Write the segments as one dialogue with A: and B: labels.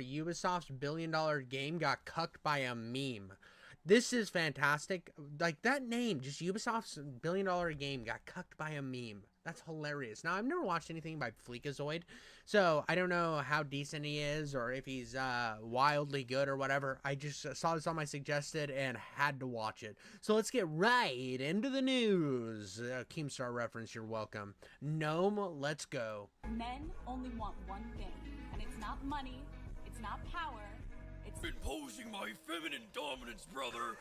A: Ubisoft's billion-dollar game got cucked by a meme. This is fantastic. Like, that name, just Ubisoft's billion-dollar game got cucked by a meme. That's hilarious. Now, I've never watched anything by Fleekazoid, so I don't know how decent he is or if he's wildly good or whatever. I just saw this on my suggested and had to watch it. So let's get right into the news. Keemstar reference, you're welcome. Gnome, let's go.
B: Men only want one thing, and it's not money, it's not power, it's
C: imposing my feminine dominance, brother.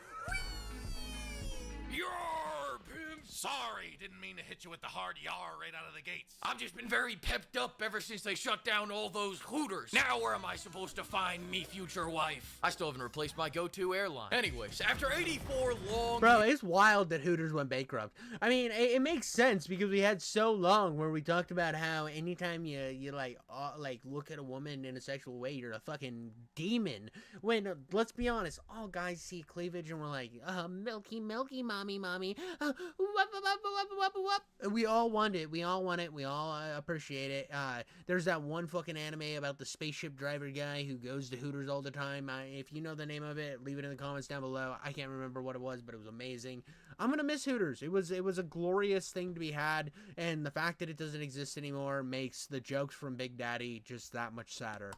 C: Yar, pimp!
D: Sorry, didn't mean to hit you with the hard yar right out of the gates.
C: I've just been very pepped up ever since they shut down all those Hooters. Now where am I supposed to find me future wife? I still haven't replaced my go-to airline. Anyways, after 84 long...
A: Bro, it's wild that Hooters went bankrupt. I mean, it makes sense because we had so long where we talked about how anytime you like look at a woman in a sexual way, you're a fucking demon. When, let's be honest, all guys see cleavage and we're like, milky, milky, mommy, we all want it. We all want it. We all appreciate it. There's that one fucking anime about the spaceship driver guy who goes to Hooters all the time. If you know the name of it, leave it in the comments down below. I can't remember what it was, but it was amazing. I'm gonna miss Hooters. It was a glorious thing to be had, and the fact that it doesn't exist anymore makes the jokes from Big Daddy just that much sadder.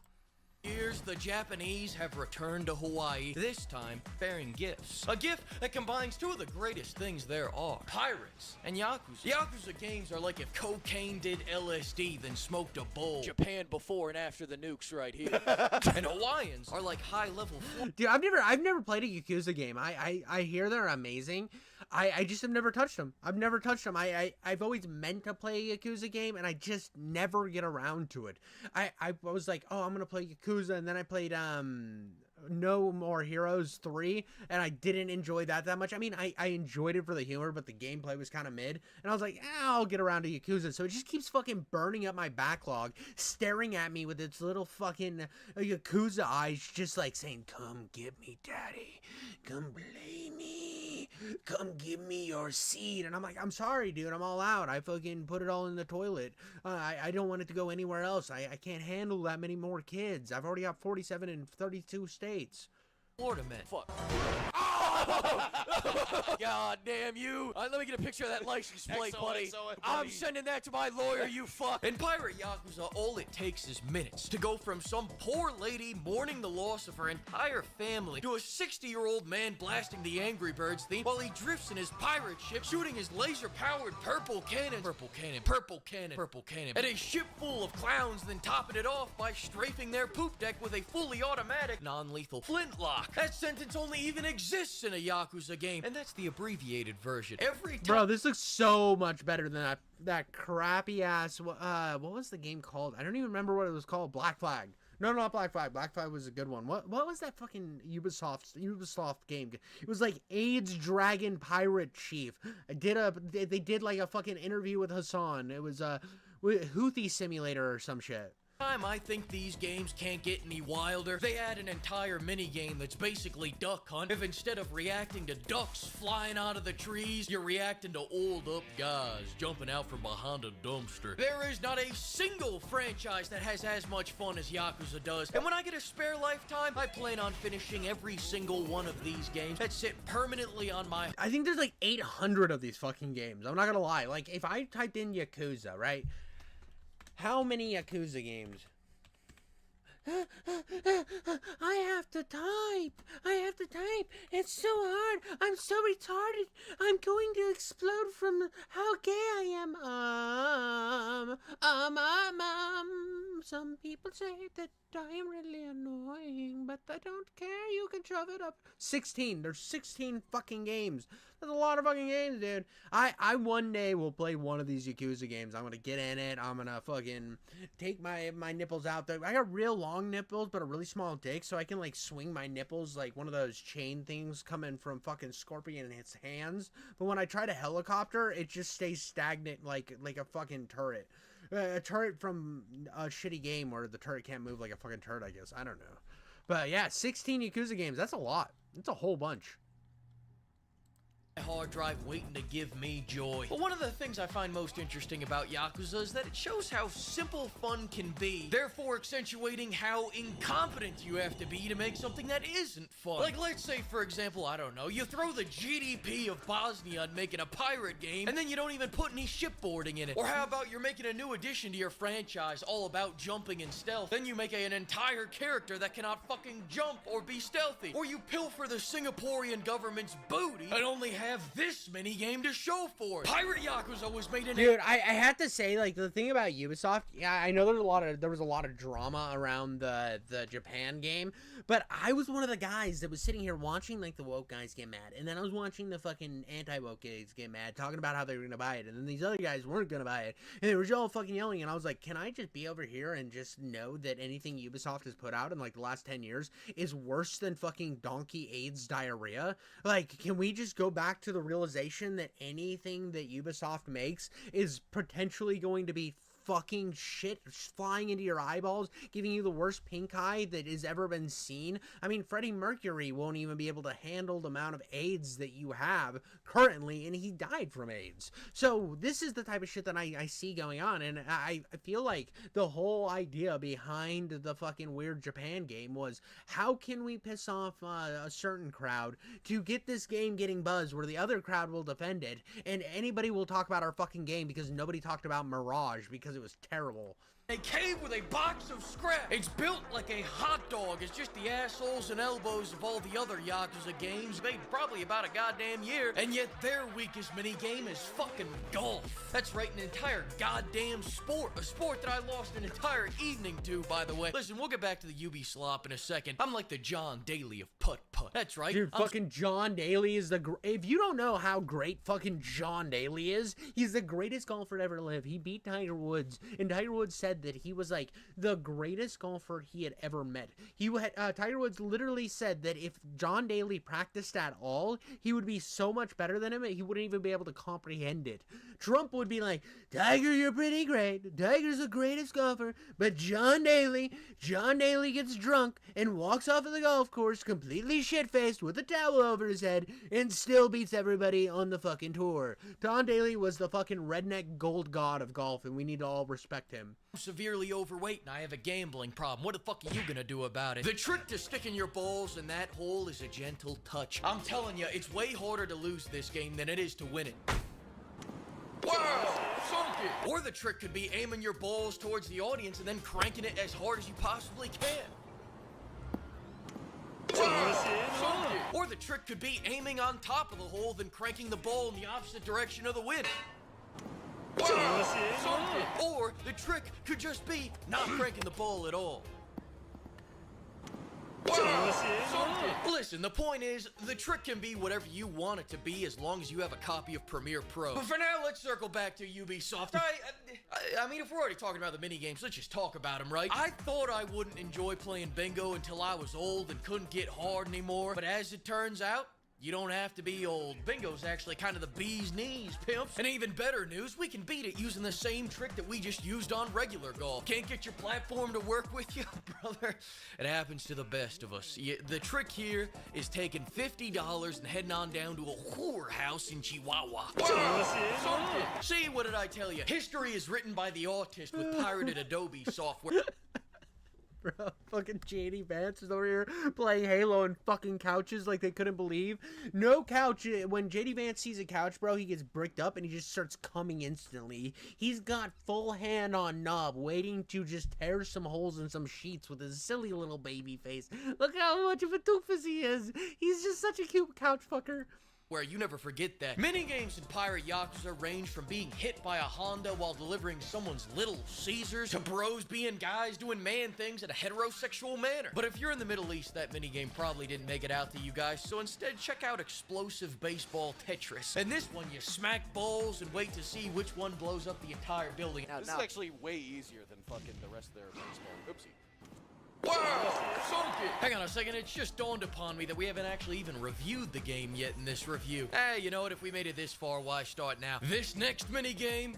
C: Years, the Japanese have returned to Hawaii, this time bearing gifts. A gift that combines two of the greatest things there are, pirates and Yakuza. Yakuza games are like if cocaine did LSD, then smoked a bowl.
E: Japan before and after the nukes right here.
C: And Hawaiians are like high-level...
A: Dude, I've never played a Yakuza game. I hear they're amazing. I just have never touched them. I've never touched them. I've always meant to play a Yakuza game, and I just never get around to it. I was like, oh, I'm gonna play Yakuza, and then I played No More Heroes 3, and I didn't enjoy that much. I mean, I enjoyed it for the humor, but the gameplay was kind of mid, and I was like, I'll get around to Yakuza. So it just keeps fucking burning up my backlog, staring at me with its little fucking Yakuza eyes, just like saying, come get me, daddy, come play me, come give me your seed. And I'm like, I'm sorry, dude, I'm all out. I fucking put it all in the toilet. I don't want it to go anywhere else. I can't handle that many more kids. I've already got 47 in 32 states.
C: Florida men. Fuck.
E: Oh! God damn you! Let me get a picture of that license plate, buddy. I'm sending that to my lawyer, you fuck.
C: In Pirate Yakuza, all it takes is minutes to go from some poor lady mourning the loss of her entire family to a 60-year-old man blasting the Angry Birds theme while he drifts in his pirate ship, shooting his laser-powered purple cannon at a ship full of clowns, then topping it off by strafing their poop deck with a fully automatic, non-lethal flintlock. That sentence only even exists in a Yakuza game, and that's the abbreviated version. Every time...
A: Bro, this looks so much better than that crappy ass, what was the game called? I don't even remember what it was called. Black Flag. No, not Black Flag. Black Flag was a good one. What was that fucking Ubisoft game? It was like AIDS Dragon Pirate Chief. They did like a fucking interview with Hassan. It was Houthi Simulator or some shit.
C: I think these games can't get any wilder. They add an entire minigame that's basically Duck Hunt. If instead of reacting to ducks flying out of the trees, you're reacting to old up guys jumping out from behind a dumpster. There is not a single franchise that has as much fun as Yakuza does. And when I get a spare lifetime, I plan on finishing every single one of these games that sit permanently on my...
A: I think there's like 800 of these fucking games. I'm not gonna lie. Like, if I typed in Yakuza, right? How many Yakuza games? I have to type. It's so hard. I'm so retarded. I'm going to explode from how gay I am. Some people say that I'm really annoying, but I don't care. You can shove it up. 16. There's 16 fucking games. That's a lot of fucking games, dude. I one day will play one of these Yakuza games. I'm gonna get in it. I'm gonna fucking take my nipples out there. I got real long nipples, but a really small dick, so I can like swing my nipples like one of those chain things coming from fucking Scorpion in its hands. But when I try to helicopter, it just stays stagnant like a fucking turret. A turret from a shitty game where the turret can't move like a fucking turret, I guess. I don't know. But yeah, 16 Yakuza games. That's a lot. That's a whole bunch.
C: hard drive waiting to give me joy. But one of the things I find most interesting about Yakuza is that it shows how simple fun can be, therefore accentuating how incompetent you have to be to make something that isn't fun. Like, let's say, for example, I don't know, you throw the GDP of Bosnia on making a pirate game, and then you don't even put any shipboarding in it. Or how about you're making a new addition to your franchise all about jumping and stealth, then you make an entire character that cannot fucking jump or be stealthy. Or you pilfer the Singaporean government's booty and only have this mini game to show for it. Pirate Yakuza was made in...
A: Dude, I have to say, like, the thing about Ubisoft, yeah, I know there was a lot of drama around the Japan game, but I was one of the guys that was sitting here watching, like, the woke guys get mad, and then I was watching the fucking anti-woke guys get mad, talking about how they were gonna buy it, and then these other guys weren't gonna buy it, and they were all fucking yelling, and I was like, can I just be over here and just know that anything Ubisoft has put out in, like, the last 10 years is worse than fucking donkey AIDS diarrhea? Like, can we just go back to the realization that anything that Ubisoft makes is potentially going to be fucking shit flying into your eyeballs, giving you the worst pink eye that has ever been seen? I mean, Freddie Mercury won't even be able to handle the amount of AIDS that you have currently, and he died from AIDS. So this is the type of shit that I see going on, and I feel like the whole idea behind the fucking weird Japan game was, how can we piss off a certain crowd to get this game getting buzz where the other crowd will defend it, and anybody will talk about our fucking game because nobody talked about Mirage because it was terrible.
C: A cave with a box of scrap. It's built like a hot dog. It's just the assholes and elbows of all the other Yakuza games made probably about a goddamn year, and yet their weakest minigame is fucking golf. That's right, an entire goddamn sport. A sport that I lost an entire evening to, by the way. Listen, we'll get back to the Ubi slop in a second. I'm like the John Daly of putt-putt. That's right.
A: Dude, fucking John Daly is if you don't know how great fucking John Daly is, he's the greatest golfer to ever live. He beat Tiger Woods, and Tiger Woods said that he was like the greatest golfer he had ever met. Tiger Woods literally said that if John Daly practiced at all, he would be so much better than him he wouldn't even be able to comprehend it. Trump would be like, Tiger, you're pretty great. Tiger's the greatest golfer, but John Daly gets drunk and walks off of the golf course completely shit-faced with a towel over his head and still beats everybody on the fucking tour. John Daly was the fucking redneck gold god of golf, and we need to all respect him.
C: I'm severely overweight and I have a gambling problem. What the fuck are you gonna do about it? The trick to sticking your balls in that hole is a gentle touch. I'm telling you, it's way harder to lose this game than it is to win it. Wow! Sunk it! Or the trick could be aiming your balls towards the audience and then cranking it as hard as you possibly can. Wow! Sunk it! Or the trick could be aiming on top of the hole, then cranking the ball in the opposite direction of the wind. Or the trick could just be not cranking the ball at all. Listen, the point is, the trick can be whatever you want it to be as long as you have a copy of Premiere Pro. But for now, let's circle back to Ubisoft. I mean, if we're already talking about the minigames, let's just talk about them, right? I thought I wouldn't enjoy playing bingo until I was old and couldn't get hard anymore, but as it turns out, you don't have to be old. Bingo's actually kind of the bee's knees, pimps. And even better news, we can beat it using the same trick that we just used on regular golf. Can't get your platform to work with you? Brother, it happens to the best of us. The trick here is taking $50 and heading on down to a whorehouse in Chihuahua. See, what did I tell you? History is written by the autist with pirated Adobe software.
A: Bro, fucking JD Vance is over here playing Halo on fucking couches like they couldn't believe. No couch. When JD Vance sees a couch, bro, he gets bricked up and he just starts coming instantly. He's got full hand on knob, waiting to just tear some holes in some sheets with his silly little baby face. Look how much of a doofus he is. He's just such a cute couch fucker.
C: Where you never forget that. Minigames in Pirate Yakuza range from being hit by a Honda while delivering someone's Little Caesars to bros being guys doing man things in a heterosexual manner. But if you're in the Middle East, that minigame probably didn't make it out to you guys, so instead check out Explosive Baseball Tetris. And this one, you smack balls and wait to see which one blows up the entire building.
E: This is actually way easier than fucking the rest of their baseball. Oopsie.
C: Hang on a second, it's just dawned upon me that we haven't actually even reviewed the game yet in this review. Hey, you know what, if we made it this far, why start now? This next minigame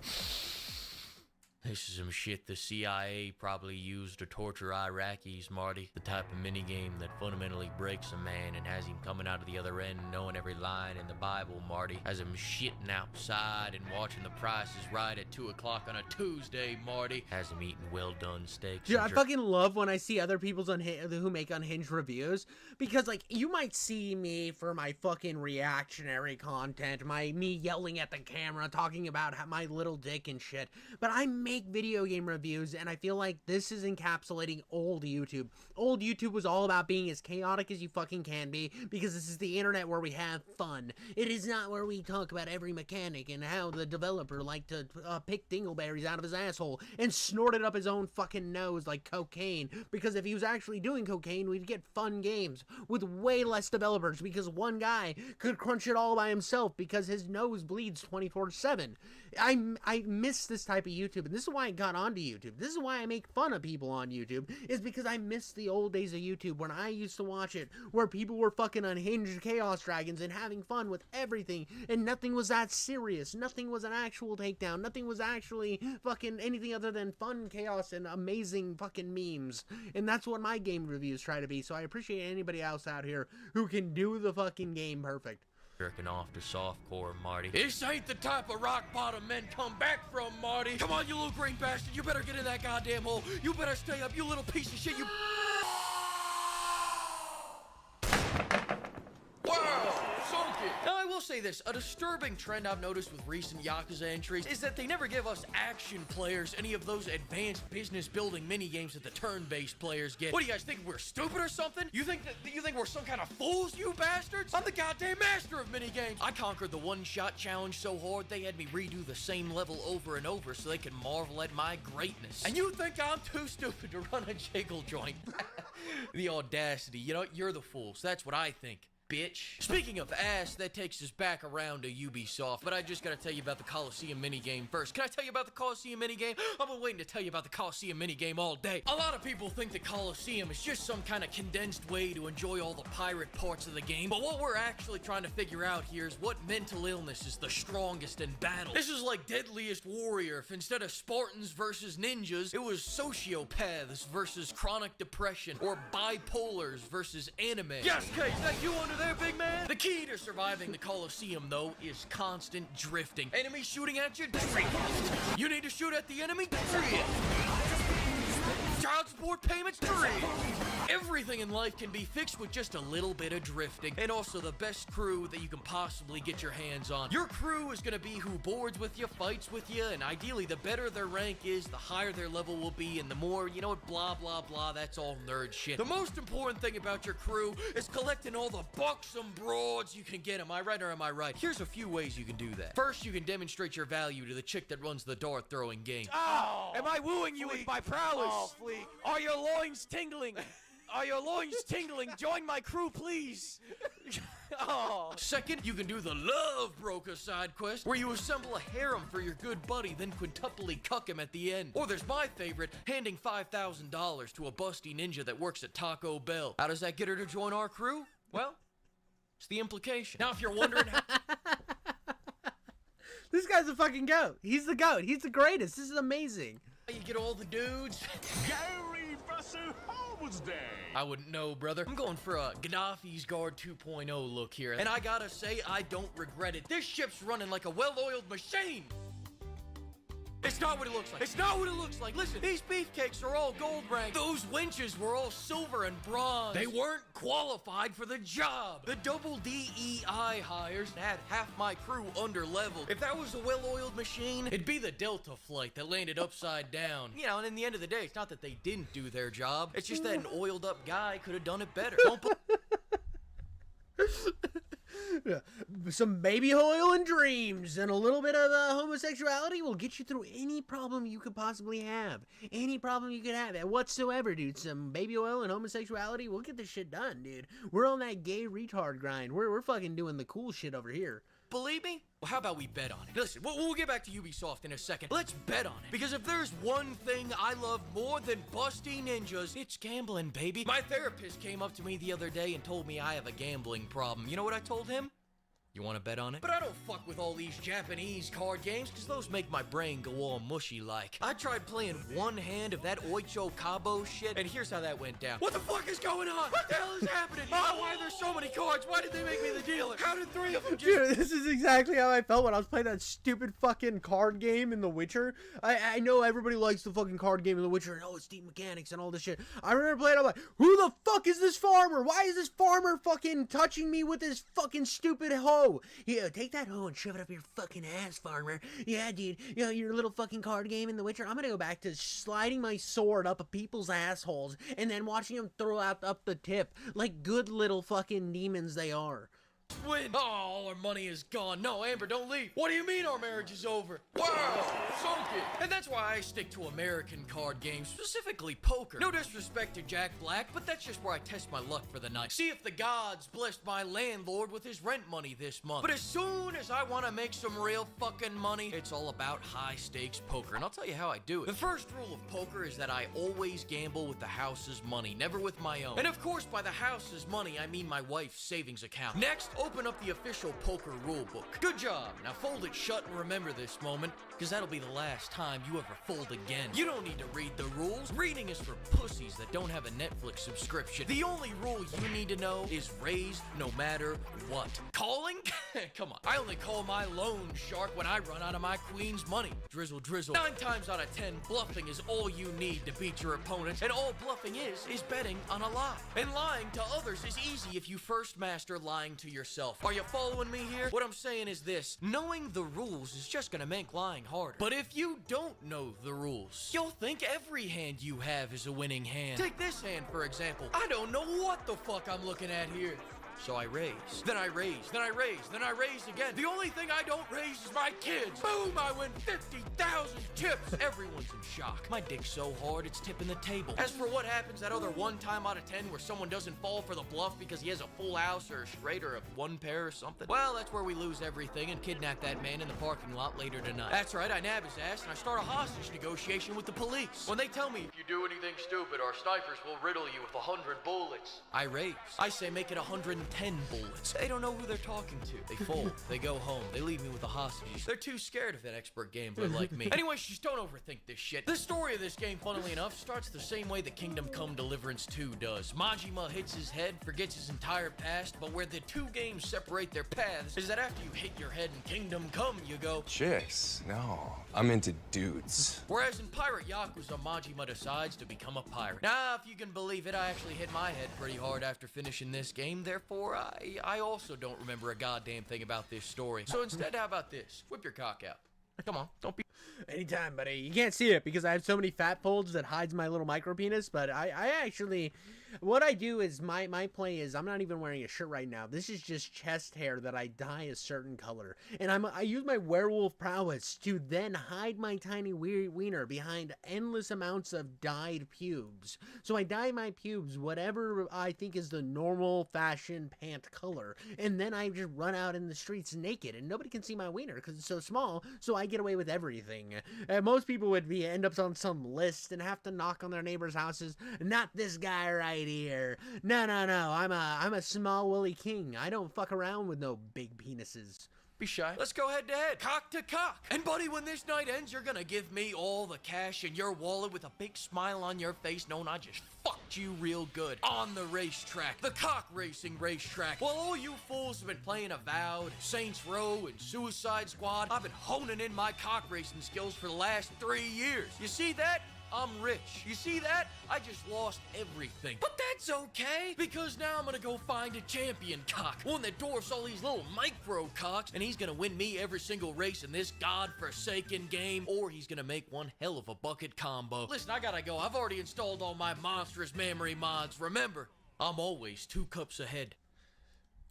C: This is some shit the CIA probably used to torture Iraqis, Marty. The type of minigame that fundamentally breaks a man and has him coming out of the other end knowing every line in the Bible, Marty. Has him shitting outside and watching The Price is Right at 2 o'clock on a Tuesday, Marty. Has him eating well-done steaks.
A: Dude, I fucking love when I see other people's who make unhinged reviews, because, like, you might see me for my fucking reactionary content, me yelling at the camera, talking about my little dick and shit, but I make video game reviews, and I feel like this is encapsulating old YouTube. Old YouTube was all about being as chaotic as you fucking can be, because this is the internet where we have fun. It is not where we talk about every mechanic and how the developer liked to pick dingleberries out of his asshole and snort it up his own fucking nose like cocaine, because if he was actually doing cocaine, we'd get fun games with way less developers, because one guy could crunch it all by himself because his nose bleeds 24/7. I miss this type of YouTube, and this is why I got onto YouTube. This is why I make fun of people on YouTube, is because I miss the old days of YouTube when I used to watch it, where people were fucking unhinged chaos dragons and having fun with everything, and nothing was that serious. Nothing was an actual takedown. Nothing was actually fucking anything other than fun chaos and amazing fucking memes. And that's what my game reviews try to be, so I appreciate anybody else out here who can do the fucking game perfect.
C: Jerking off to softcore, Marty. This ain't the type of rock bottom men come back from, Marty. Come on, you little green bastard. You better get in that goddamn hole. You better stay up, you little piece of shit. You. Now, I will say this, a disturbing trend I've noticed with recent Yakuza entries is that they never give us action players any of those advanced business building minigames that the turn-based players get. What do you guys think, we're stupid or something? You think we're some kind of fools, you bastards? I'm the goddamn master of minigames. I conquered the one-shot challenge so hard they had me redo the same level over and over so they could marvel at my greatness. And you think I'm too stupid to run a jiggle joint? The audacity, you know, you're the fools. That's what I think. Bitch. Speaking of ass, that takes us back around to Ubisoft, but I just gotta tell you about the Coliseum minigame first. Can I tell you about the Coliseum minigame? I've been waiting to tell you about the Coliseum minigame all day. A lot of people think the Coliseum is just some kind of condensed way to enjoy all the pirate parts of the game, but what we're actually trying to figure out here is what mental illness is the strongest in battle. This is like Deadliest Warrior. If instead of Spartans versus ninjas, it was sociopaths versus chronic depression, or bipolars versus anime. Yes, Kate, is that you under there, big man? The key to surviving the Coliseum, though, is constant drifting. Enemy shooting at you? Drift. You need to shoot at the enemy? Drift. Child support payments? Drift. Everything in life can be fixed with just a little bit of drifting, and also the best crew that you can possibly get your hands on. Your crew is going to be who boards with you, fights with you, and ideally the better their rank is, the higher their level will be, and the more, you know what, blah, blah, blah, that's all nerd shit. The most important thing about your crew is collecting all the buxom broads you can get. Am I right or am I right? Here's a few ways you can do that. First, you can demonstrate your value to the chick that runs the dart throwing game.
E: Oh! Am I wooing you with my prowess? Oh, Fleek. Are your loins tingling? Are your loins tingling? Join my crew, please. Oh.
C: Second, you can do the Love Broker side quest, where you assemble a harem for your good buddy, then quintuply cuck him at the end. Or there's my favorite, handing $5,000 to a busty ninja that works at Taco Bell. How does that get her to join our crew? Well, it's the implication. Now, if you're wondering how...
A: This guy's a fucking goat. He's the goat. He's the greatest. This is amazing.
C: You get all the dudes.
D: Gary Russell Holmes Day.
C: I wouldn't know, brother. I'm going for a Gaddafi's Guard 2.0 look here. And I gotta say, I don't regret it. This ship's running like a well-oiled machine. It's not what it looks like. It's not what it looks like. Listen, these beefcakes are all gold ranked. Those winches were all silver and bronze. They weren't qualified for the job. The double DEI hires had half my crew under leveled. If that was a well-oiled machine, it'd be the Delta flight that landed upside down. You know, and in the end of the day, it's not that they didn't do their job. It's just that an oiled up guy could have done it better. Don't
A: Some baby oil and dreams and a little bit of homosexuality will get you through any problem you could possibly have. Any problem you could have whatsoever, dude. Some baby oil and homosexuality, we'll get this shit done, dude. We're on that gay retard grind. We're fucking doing the cool shit over here.
C: Believe me? Well, how about we bet on it? Listen, we'll get back to Ubisoft in a second. Let's bet on it. Because if there's one thing I love more than busting ninjas, it's gambling, baby. My therapist came up to me the other day and told me I have a gambling problem. You know what I told him? You want to bet on it? But I don't fuck with all these Japanese card games, because those make my brain go all mushy like. I tried playing one hand of that Oicho Cabo shit, and here's how that went down. What the fuck is going on? What the hell is happening? Oh, why are there so many cards? Why did they make me the dealer? How did 3 of them just...
A: Dude, this is exactly how I felt when I was playing that stupid fucking card game in The Witcher. I know everybody likes the fucking card game in The Witcher, and it's deep mechanics and all this shit. I remember playing, I'm like, who the fuck is this farmer? Why is this farmer fucking touching me with this fucking stupid hoe? Yeah, take that hoe and shove it up your fucking ass, farmer. Yeah, dude, you know, your little fucking card game in The Witcher. I'm gonna go back to sliding my sword up people's assholes and then watching them throw out up the tip like good little fucking demons they are.
C: Win. Oh, all our money is gone. No, Amber, don't leave. What do you mean our marriage is over? Wow, sunk it. And that's why I stick to American card games, specifically poker. No disrespect to Jack Black, but that's just where I test my luck for the night. See if the gods blessed my landlord with his rent money this month. But as soon as I want to make some real fucking money, it's all about high stakes poker. And I'll tell you how I do it. The first rule of poker is that I always gamble with the house's money, never with my own. And of course, by the house's money, I mean my wife's savings account. Next, open up the official poker rulebook. Good job. Now fold it shut and remember this moment, because that'll be the last time you ever fold again. You don't need to read the rules. Reading is for pussies that don't have a Netflix subscription. The only rule you need to know is raise no matter what. Calling? Come on. I only call my loan shark when I run out of my queen's money. Drizzle, drizzle. 9 times out of 10, bluffing is all you need to beat your opponent, and all bluffing is betting on a lie. And lying to others is easy if you first master lying to yourself. Are you following me here? What I'm saying is this: knowing the rules is just gonna make lying harder. But if you don't know the rules, you'll think every hand you have is a winning hand. Take this hand, for example. I don't know what the fuck I'm looking at here. So I raise, then I raise, then I raise, then I raise again. The only thing I don't raise is my kids. Boom, I win 50,000 chips. Everyone's in shock. My dick's so hard, it's tipping the table. As for what happens that other 1 time out of 10 where someone doesn't fall for the bluff because he has a full house or a straight or a 1 pair or something, well, that's where we lose everything and kidnap that man in the parking lot later tonight. That's right, I nab his ass and I start a hostage negotiation with the police. When they tell me, if you do anything stupid, our snipers will riddle you with 100 bullets. I raise. I say make it 110 bullets. They don't know who they're talking to. They fold. They go home. They leave me with the hostages. They're too scared of an expert gambler like me. Anyway, just don't overthink this shit. The story of this game, funnily enough, starts the same way the Kingdom Come Deliverance 2 does. Majima hits his head, forgets his entire past, but where the 2 games separate their paths is that after you hit your head in Kingdom Come, you go,
F: chicks? No, I'm into dudes.
C: Whereas in Pirate Yakuza, Majima decides to become a pirate. Now, if you can believe it, I actually hit my head pretty hard after finishing this game, therefore I also don't remember a goddamn thing about this story. So instead, how about this? Whip your cock out. Come on, don't be...
A: Anytime, buddy. You can't see it because I have so many fat folds that hides my little micro penis, but I actually... What I do is, my play is, I'm not even wearing a shirt right now. This is just chest hair that I dye a certain color. And I use my werewolf prowess to then hide my tiny wiener behind endless amounts of dyed pubes. So I dye my pubes whatever I think is the normal fashion pant color. And then I just run out in the streets naked. And nobody can see my wiener because it's so small. So I get away with everything. Most people would end up on some list and have to knock on their neighbors' houses. Not this guy right here. No. I'm a small woolly king. I don't fuck around with no big penises.
C: Be shy. Let's go head to head. Cock to cock. And buddy, when this night ends, you're gonna give me all the cash in your wallet with a big smile on your face knowing I just fucked you real good. On the racetrack. The cock racing racetrack. While all you fools have been playing Avowed, Saints Row, and Suicide Squad, I've been honing in my cock racing skills for the last 3 years. You see that? I'm rich. You see that? I just lost everything. But that's okay, because now I'm gonna go find a champion cock. One that dwarfs all these little micro cocks, and he's gonna win me every single race in this godforsaken game, or he's gonna make one hell of a bucket combo. Listen, I gotta go. I've already installed all my monstrous memory mods. Remember, I'm always 2 cups ahead.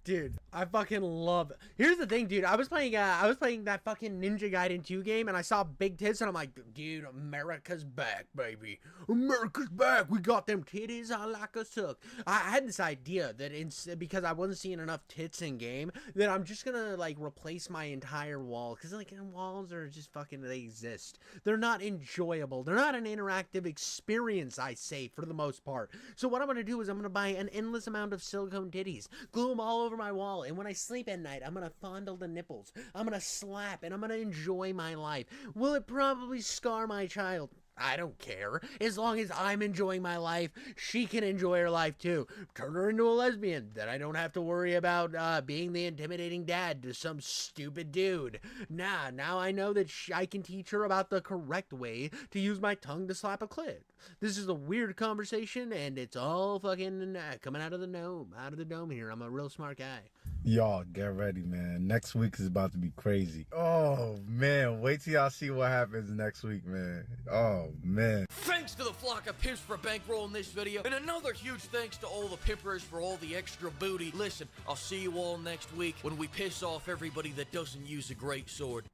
A: Dude, I fucking love it. Here's the thing, dude. I was playing that fucking Ninja Gaiden 2 game, and I saw big tits, and I'm like, dude, America's back, baby. America's back. We got them titties. I like a suck. I had this idea that because I wasn't seeing enough tits in game, that I'm just gonna like replace my entire wall, because like walls are just fucking, they exist. They're not enjoyable. They're not an interactive experience, I say, for the most part. So what I'm gonna do is I'm gonna buy an endless amount of silicone titties, glue them all over over my wall, and when I sleep at night, I'm gonna fondle the nipples. I'm gonna slap, and I'm gonna enjoy my life. Will it probably scar my child? I don't care. As long as I'm enjoying my life, she can enjoy her life too. Turn her into a lesbian. Then I don't have to worry about being the intimidating dad to some stupid dude. Nah, now I know that I can teach her about the correct way to use my tongue to slap a clit. This is a weird conversation, and it's all fucking coming out of the dome here. I'm a real smart guy.
G: Y'all get ready, man. Next week is about to be crazy. Oh man, wait till y'all see what happens next week, man. Oh man.
C: Thanks to the flock of pimps for bankrolling this video, and another huge thanks to all the pimpers for all the extra booty. Listen, I'll see you all next week when we piss off everybody that doesn't use a great sword.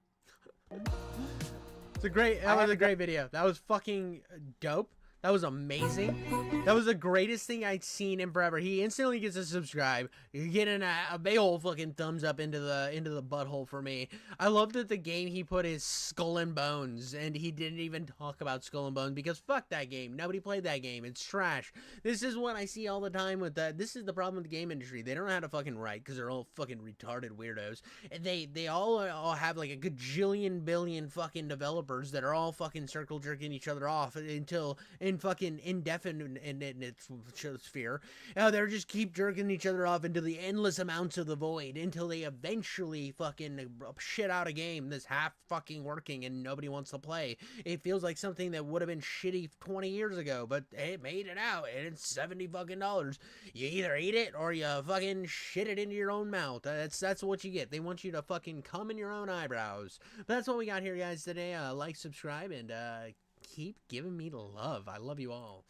A: That was a great video. That was fucking dope. That was amazing. That was the greatest thing I'd seen in forever. He instantly gets a subscribe. You're getting a big old fucking thumbs up into the butthole for me. I love that the game he put is Skull and Bones, and he didn't even talk about Skull and Bones because fuck that game. Nobody played that game. It's trash. This is what I see all the time with that. This is the problem with the game industry. They don't know how to fucking write because they're all fucking retarded weirdos. And they all have like a gajillion billion fucking developers that are all fucking circle jerking each other off until fucking indefinite in its sphere. They're just keep jerking each other off into the endless amounts of the void until they eventually fucking shit out a game that's half fucking working and nobody wants to play. It feels like something that would have been shitty 20 years ago, but it made it out and it's $70 fucking. You either eat it or you fucking shit it into your own mouth. That's what you get. They want you to fucking cum in your own eyebrows. But that's what we got here, guys, today. Like, subscribe, and keep giving me the love. I love you all.